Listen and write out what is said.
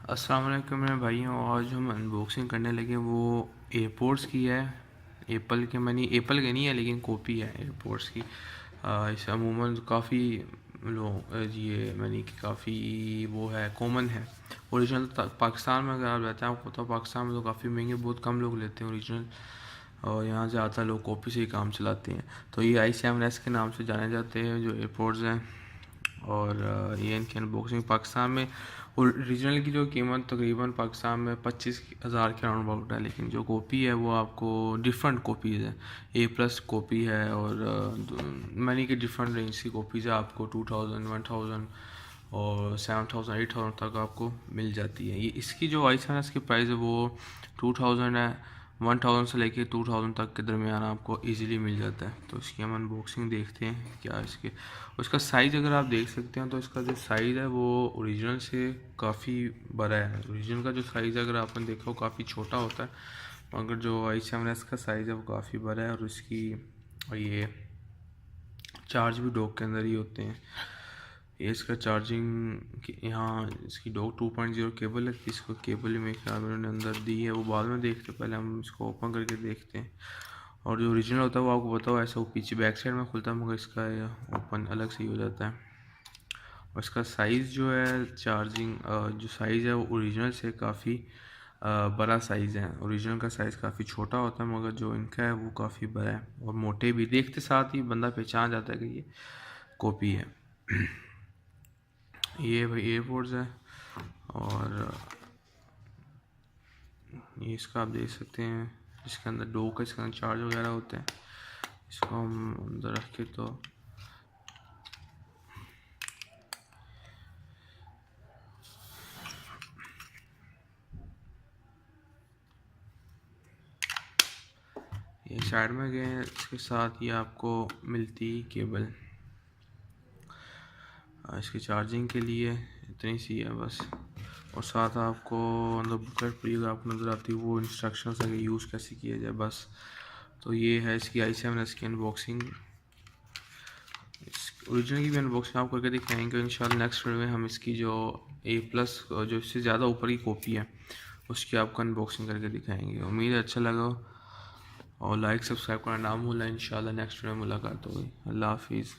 अस्सलाम वालेकुम मेरे भाइयों। आज हम अनबॉक्सिंग करने लगे वो एयरपोर्ट्स की है। एप्पल के एप्पल के नहीं है लेकिन कॉपी है एयरपोर्ट्स की। इसे अमूमन काफ़ी लोग ये कि काफ़ी वो है, कॉमन है। ओरिजिनल पाकिस्तान में अगर आप रहते हैं आपको तो पाकिस्तान में तो काफ़ी महंगे, बहुत कम लोग लेते हैं ओरिजिनल, और यहाँ ज़्यादातर लोग कॉपी से ही काम चलाते हैं। तो ये i7s के नाम से जाने जाते हैं जो एयरपोर्ट्स हैं। और ये इनकी अनबॉक्सिंग पाकिस्तान में ओरिजिनल की जो कीमत तकरीबन पाकिस्तान में 25,000 के राउंड अबाउट है, लेकिन जो कॉपी है वो आपको डिफरेंट कॉपीज़ है। A+ कॉपी है और मनी के डिफरेंट रेंज की कॉपीज़ है, आपको 2000, 1000 और 7000, 8000 तक आपको मिल जाती है। ये इसकी जो i7s की प्राइस है वो 2000 है, 1000 से लेके 2000 तक के दरमियान आपको इजीली मिल जाता है। तो इसकी हम अनबॉक्सिंग देखते हैं क्या इसके। उसका साइज़ अगर आप देख सकते हैं तो इसका जो साइज़ है वो ओरिजिनल से काफ़ी बड़ा है। ओरिजिनल का जो साइज़ अगर आपने देखा हो काफ़ी छोटा होता है, मगर जो i7s का साइज़ है वो काफ़ी बड़ा है। और इसकी ये चार्ज भी डॉक के अंदर ही होते हैं। ये इसका चार्जिंग यहाँ इसकी डॉक 2.0 केबल है, इसको केबल में क्या उन्होंने अंदर दी है वो बाद में देखते, पहले हम इसको ओपन करके देखते हैं। और जो ओरिजिनल होता है वो आपको पता हो ऐसा वो पीछे बैक साइड में खुलता है, मगर इसका ओपन अलग से ही हो जाता है। और इसका साइज़ जो है चार्जिंग जो साइज़ है वो ओरिजिनल से काफ़ी बड़ा साइज़ है। ओरिजिनल का साइज़ काफ़ी छोटा होता है, मगर जो इनका है वो काफ़ी बड़ा है और मोटे भी, देखते साथ ही बंदा पहचान जाता है कि ये कॉपी है। ये भाई एयरपोर्ट्स है और ये इसका आप देख सकते हैं, इसके अंदर डॉक है, इसके अंदर चार्ज वगैरह होते हैं। इसको हम अंदर रख के तो ये साइड में गए, इसके साथ ये आपको मिलती केबल इसकी चार्जिंग के लिए, इतनी सी है बस। और साथ आपको अंदर बुकलेट पड़ी आपको नज़र आती है, वो इंस्ट्रक्शंस है कि यूज़ कैसे किया जाए बस। तो ये है इसकी i7s की अनबॉक्सिंग। ओरिजिनल की भी अनबॉक्सिंग आप करके दिखाएंगे इंशाल्लाह। नेक्स्ट वीडियो में हम इसकी जो A+ जो इससे ज़्यादा ऊपर की कॉपी है उसकी आपको अनबॉक्सिंग करके दिखाएंगे। उम्मीद है अच्छा लगा और लाइक सब्सक्राइब करना ना भूलना। इंशाल्लाह नेक्स्ट वीडियो में मुलाकात होगी। अल्लाह हाफिज़।